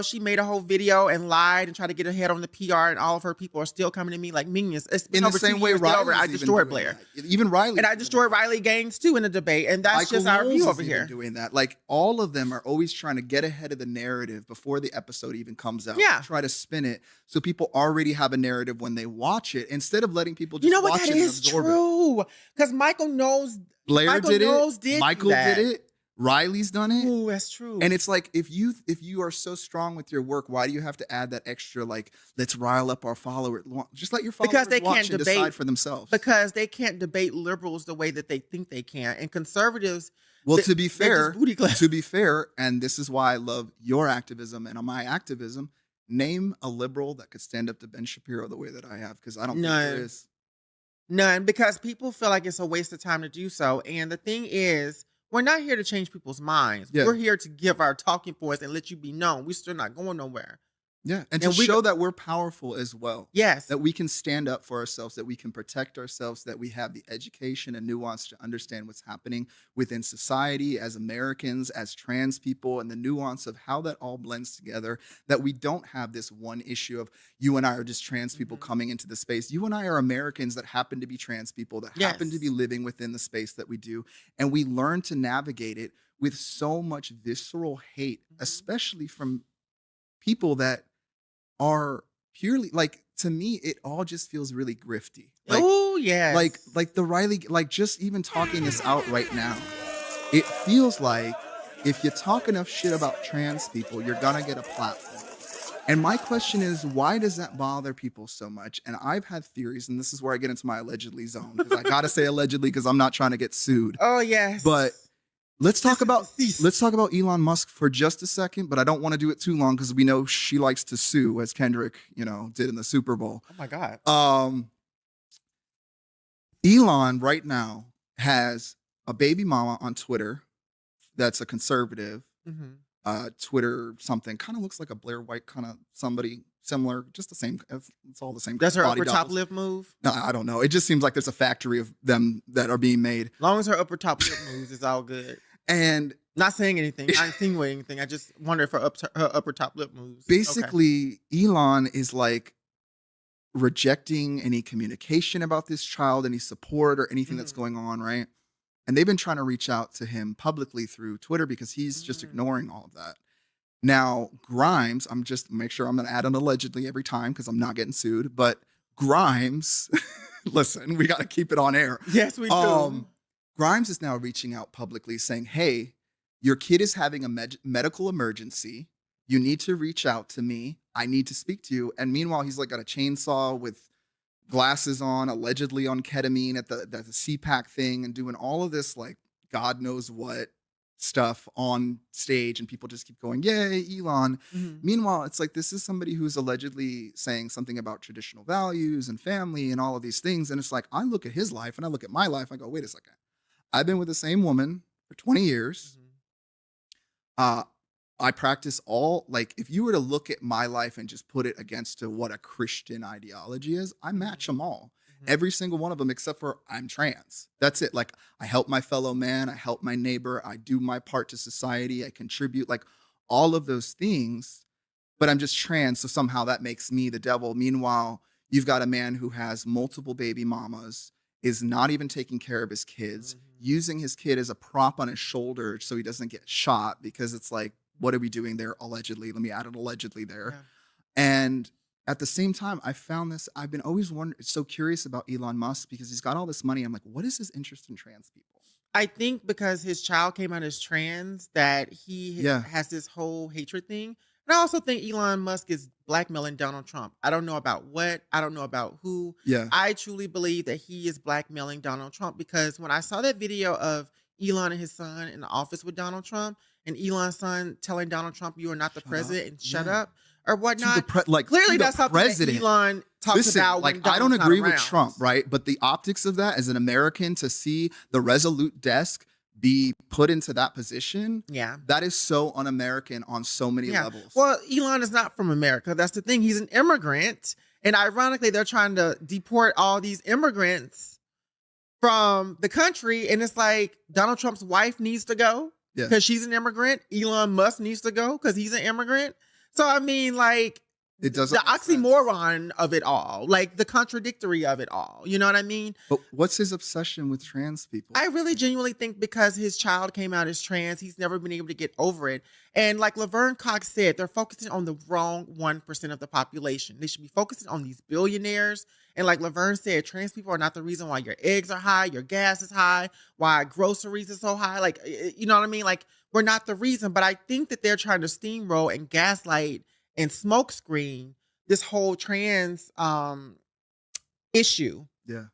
she made a whole video and lied and tried to get ahead on the PR, and all of her people are still coming to me like minions. It's been In over the same 2 way, years. Get over it. I Riley's destroyed Blair. Even Riley. And I destroyed Riley Gaines too in the debate. And that's just our view over here. Doing that. Like, all of them are always trying to get ahead of the narrative before the episode even comes out. Yeah. Try to spin it so people already have a narrative when they watch it, instead of letting people just watch it and absorb it. That is true. Because Michael knows. Blair did it. Michael did it. Riley's done it. Ooh, that's true. And it's like, if you are so strong with your work, why do you have to add that extra, like, let's rile up our followers? Just let your followers watch and decide for themselves. Because they can't debate liberals the way that they think they can. And conservatives, well, to be fair, and this is why I love your activism and my activism, name a liberal that could stand up to Ben Shapiro the way that I have, because I don't think there is. None, because people feel like it's a waste of time to do so. And the thing is, we're not here to change people's minds. Yeah. We're here to give our talking points and let you be known. We're still not going nowhere. Yeah, and to show that we're powerful as well. Yes. That we can stand up for ourselves, that we can protect ourselves, that we have the education and nuance to understand what's happening within society as Americans, as trans people, and the nuance of how that all blends together, that we don't have this one issue of you and I are just trans people coming into the space. You and I are Americans that happen to be trans people, that happen to be living within the space that we do, and we learn to navigate it with so much visceral hate, especially from people that are purely, like, to me, it all just feels really grifty. Like, oh, yeah. Like the Riley, like, just even talking this out right now, it feels like if you talk enough shit about trans people, you're gonna get a platform. And my question is, why does that bother people so much? And I've had theories, and this is where I get into my allegedly zone, because I gotta say allegedly because I'm not trying to get sued. Oh, yes. But let's talk about Elon Musk for just a second, but I don't want to do it too long because we know she likes to sue, as Kendrick, did in the Super Bowl. Oh my God. Elon right now has a baby mama on Twitter that's a conservative. Twitter something kind of looks like a Blair White kind of somebody similar, just the same. It's all the same. That's her upper top lip move? No, I don't know. It just seems like there's a factory of them that are being made. As long as her upper top lip moves, it's all good. And not saying anything, not insinuating anything. I just wonder if her upper top lip moves. Basically, Elon is like rejecting any communication about this child, any support or anything that's going on, right? And they've been trying to reach out to him publicly through Twitter because he's just ignoring all of that. Now, Grimes, make sure I'm going to add an allegedly every time because I'm not getting sued. But Grimes, listen, we got to keep it on air. Yes, we do. Grimes is now reaching out publicly saying, hey, your kid is having a medical emergency. You need to reach out to me. I need to speak to you. And meanwhile, he's like got a chainsaw with glasses on, allegedly on ketamine at the CPAC thing, and doing all of this, like, God knows what stuff on stage, and people just keep going, yay, Elon. Meanwhile, it's like, this is somebody who's allegedly saying something about traditional values and family and all of these things. And it's like, I look at his life and I look at my life. I go, wait a second. I've been with the same woman for 20 years. I practice if you were to look at my life and just put it against to what a Christian ideology is, I match them all. Every single one of them, except for I'm trans. That's it. Like, I help my fellow man. I help my neighbor. I do my part to society. I contribute, like, all of those things, but I'm just trans. So somehow that makes me the devil. Meanwhile, you've got a man who has multiple baby mamas, is not even taking care of his kids, using his kid as a prop on his shoulder so he doesn't get shot, because it's like, what are we doing there? Allegedly. Let me add an allegedly there. Yeah. And at the same time, I found this, I've been always so curious about Elon Musk because he's got all this money. I'm like, what is his interest in trans people? I think because his child came out as trans that he has this whole hatred thing. And I also think Elon Musk is blackmailing Donald Trump. I don't know about what. I don't know about who. Yeah. I truly believe that he is blackmailing Donald Trump, because when I saw that video of Elon and his son in the office with Donald Trump, and Elon's son telling Donald Trump, you are not the president, and shut up or whatnot. Clearly that's something that Elon talks about. Like, I don't agree with Trump, right? But the optics of that, as an American, to see the Resolute desk be put into that position, that is so un-American on so many levels. Well, Elon is not from America. That's the thing. He's an immigrant. And ironically, they're trying to deport all these immigrants from the country. And it's like, Donald Trump's wife needs to go because she's an immigrant. Elon Musk needs to go because he's an immigrant. So I mean, like It the doesn't make sense. oxymoron of it all, like the contradictory of it all. You know what I mean? But what's his obsession with trans people? I really Like, genuinely think because his child came out as trans, he's never been able to get over it. And like Laverne Cox said, they're focusing on the wrong 1% of the population. They should be focusing on these billionaires. And like Laverne said, trans people are not the reason why your eggs are high, your gas is high, why groceries are so high. Like, you know what I mean? Like, we're not the reason. But I think that they're trying to steamroll and gaslight and smokescreen this whole trans issue yeah.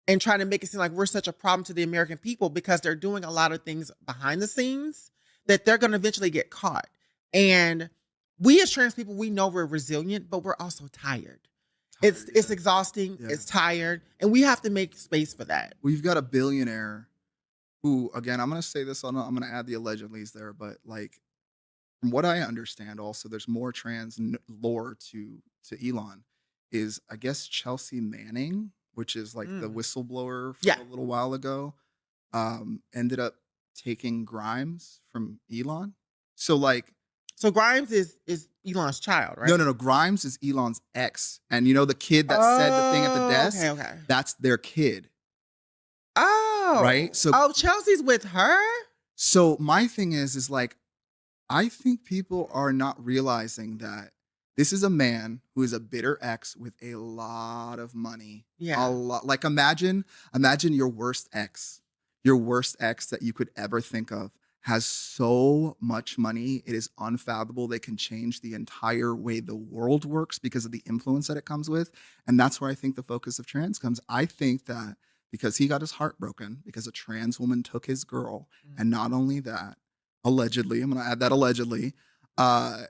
and trying to make it seem like we're such a problem to the American people because they're doing a lot of things behind the scenes that they're going to eventually get caught. And we as trans people, we know we're resilient, but we're also tired. Tired, It's yeah. exhausting, Yeah. it's tired, and we have to make space for that. We've got a billionaire who, again, I'm gonna say this on I'm gonna add the allegedlys there, but like from what I understand, also there's more trans lore to Elon. Is I guess Chelsea Manning, which is like the Mm. whistleblower Yeah. from a little while ago, ended up taking Grimes from Elon. So like, So Grimes is Elon's child, no, right? no, no. Grimes is Elon's ex, and you know the kid that said the thing at the Oh, okay, desk. okay. That's their kid, right? Oh. So, Oh, Chelsea's with her? so my thing is like I think people are not realizing that this is a man who is a bitter ex with a lot of money. A Yeah. lot. Like imagine your worst ex that you could ever think of has so much money. It is unfathomable. They can change the entire way the world works because of the influence that it comes with. And that's where I think the focus of trans comes. I think that because he got his heart broken because a trans woman took his girl, and not only that, allegedly, I'm going to add that allegedly, uh,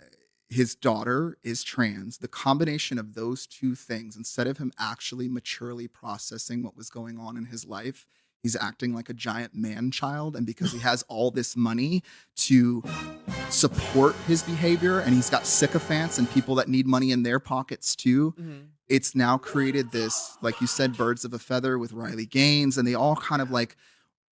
his daughter is trans. The combination of those two things, instead of him actually maturely processing what was going on in his life, he's acting like a giant man child. And because he has all this money to support his behavior, and he's got sycophants and people that need money in their pockets too, Mhm. it's now created this, like you said, birds of a feather with Riley Gaines, and they all kind of like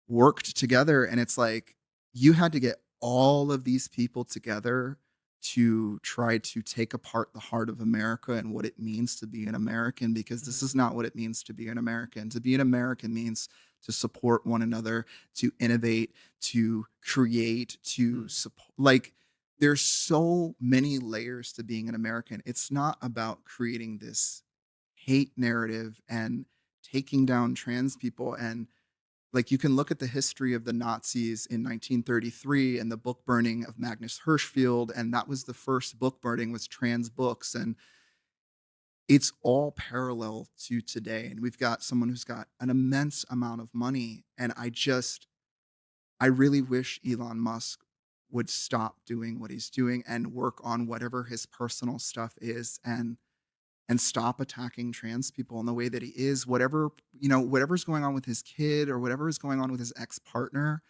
worked together. And it's like you had to get all of these people together to try to take apart the heart of America and what it means to be an American, because this Mhm. is not what it means to be an American. To be an American means to support one another, to innovate, to create, to Mhm. support. Like, there's so many layers to being an American. It's not about creating this hate narrative and taking down trans people. And like you can look at the history of the Nazis in 1933 and the book burning of Magnus Hirschfeld, and that was the first book burning was trans books, and it's all parallel to today. And we've got someone who's got an immense amount of money, and I really wish Elon Musk would stop doing what he's doing and work on whatever his personal stuff is, and stop attacking trans people in the way that he is. Whatever, whatever's going on with his kid or whatever is going on with his ex-partner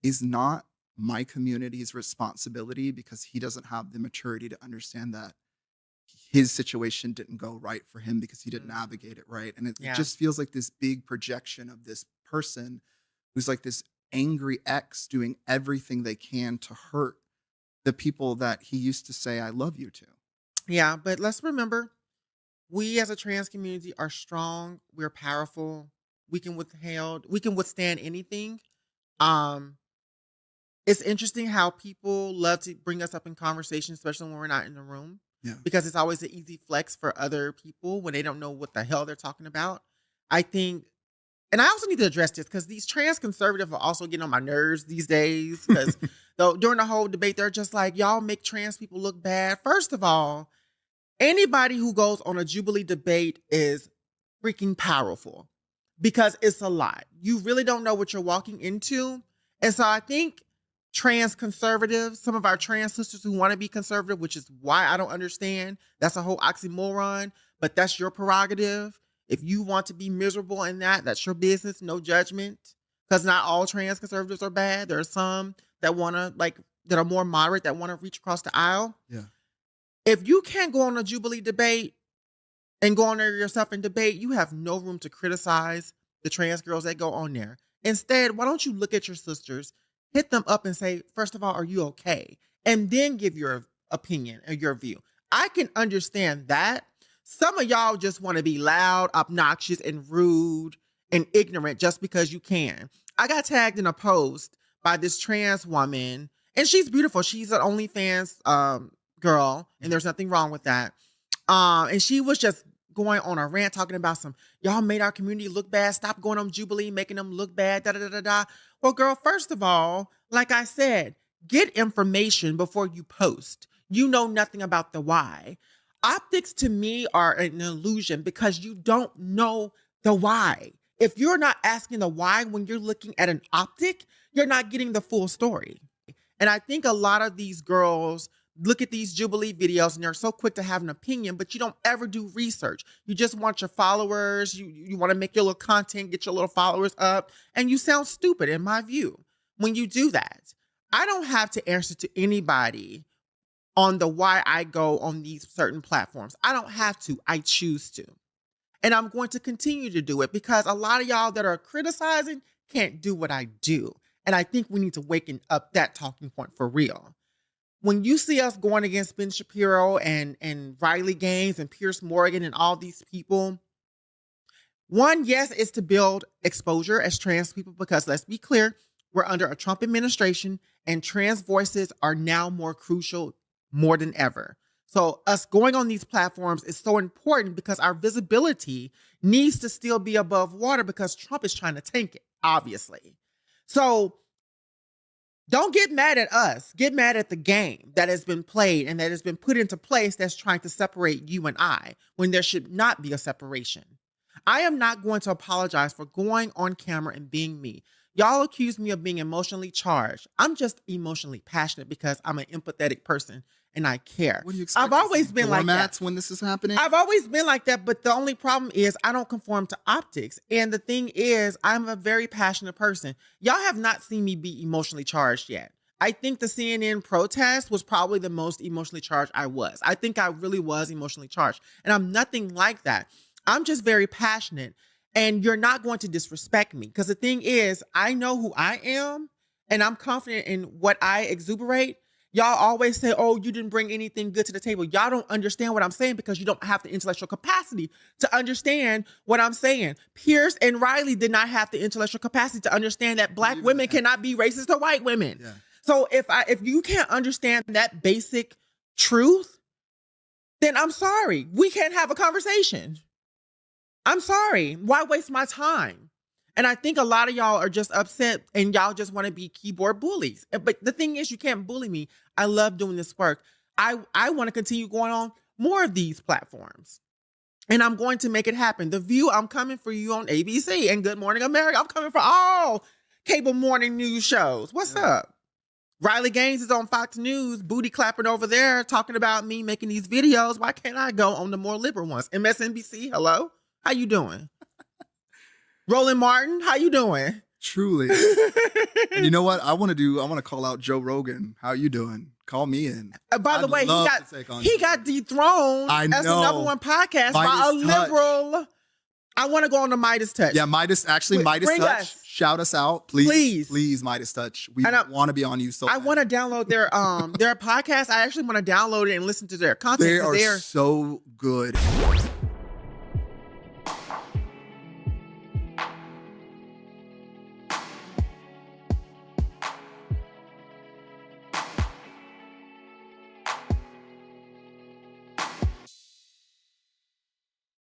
is not my community's responsibility, because he doesn't have the maturity to understand that his situation didn't go right for him because he didn't Mhm. navigate it right. And it Yeah. just feels like this big projection of this person who's like this angry ex doing everything they can to hurt the people that he used to say I love you to. Yeah, but let's remember we as a trans community are strong, we're powerful, we can withstand anything. Um, it's interesting how people love to bring us up in conversation, especially when we're not in the room, Yeah. because it's always an easy flex for other people when they don't know what the hell they're talking about. I think, and I also need to address this because these trans conservatives are also getting on my nerves these days. Because though during the whole debate, they're just like, y'all make trans people look bad. First of all, anybody who goes on a Jubilee debate is freaking powerful because it's a lot. You really don't know what you're walking into. And so I think trans conservatives, some of our trans sisters who want to be conservative, which is why I don't understand, that's a whole oxymoron, but that's your prerogative. If you want to be miserable in that, that's your business, no judgment. Because not all trans conservatives are bad. There are some that want to, like, that are more moderate, that want to reach across the aisle. Yeah. If you can't go on a Jubilee debate and go on there yourself and debate, you have no room to criticize the trans girls that go on there. Instead, why don't you look at your sisters, hit them up and say, first of all, are you okay? And then give your opinion or your view. I can understand that. Some of y'all just want to be loud, obnoxious, and rude and ignorant just because you can. I got tagged in a post by this trans woman, and she's beautiful. She's an OnlyFans girl, and there's nothing wrong with that. And she was just going on a rant talking about y'all made our community look bad. Stop going on Jubilee, making them look bad. Da da da da da. Well, girl, first of all, like I said, get information before you post. You know nothing about the why. Optics to me are an illusion because you don't know the why. If you're not asking the why when you're looking at an optic, you're not getting the full story. And I think a lot of these girls look at these Jubilee videos and they're so quick to have an opinion, but you don't ever do research. You just want your followers. You want to make your little content, get your little followers up, and you sound stupid in my view when you do that. I don't have to answer to anybody on the why I go on these certain platforms. I don't have to. I choose to. And I'm going to continue to do it because a lot of y'all that are criticizing can't do what I do. And I think we need to waken up that talking point for real. When you see us going against Ben Shapiro and Riley Gaines and Pierce Morgan and all these people, one, yes, is to build exposure as trans people because let's be clear, we're under a Trump administration and trans voices are now more crucial more than ever. So us going on these platforms is so important because our visibility needs to still be above water because Trump is trying to tank it, obviously. So don't get mad at us. Get mad at the game that has been played and that has been put into place that's trying to separate you and I when there should not be a separation. I am not going to apologize for going on camera and being me. Y'all accuse me of being emotionally charged. I'm just emotionally passionate because I'm an empathetic person and I care. What do you expect? I've always been like that. When this is happening? I've always been like that, but the only problem is I don't conform to optics. And the thing is, I'm a very passionate person. Y'all have not seen me be emotionally charged yet. I think the CNN protest was probably the most emotionally charged I was. I think I really was emotionally charged. And I'm nothing like that. I'm just very passionate. And you're not going to disrespect me. Because the thing is, I know who I am and I'm confident in what I exuberate. Y'all always say, oh, you didn't bring anything good to the table. Y'all don't understand what I'm saying because you don't have the intellectual capacity to understand what I'm saying. Pierce and Riley did not have the intellectual capacity to understand that Black women cannot be racist to white women. Yeah. So if you can't understand that basic truth, then I'm sorry. We can't have a conversation. I'm sorry. Why waste my time? And I think a lot of y'all are just upset and y'all just want to be keyboard bullies. But the thing is, you can't bully me. I love doing this work. I want to continue going on more of these platforms. And I'm going to make it happen. The View, I'm coming for you on ABC. And Good Morning America, I'm coming for all cable morning news shows. What's up? Riley Gaines is on Fox News, booty clapping over there, talking about me making these videos. Why can't I go on the more liberal ones? MSNBC, hello? How you doing? Roland Martin, how you doing? Truly. And you know what? I want to call out Joe Rogan. How you doing? Call me in. By the way, he got dethroned as the #1 podcast by a liberal. I want to go on to Midas Touch. Yeah, Midas Touch. Shout us out, please, Midas Touch. We want to be on you. So I want to download their podcast. I actually want to download it and listen to their content. They are so good.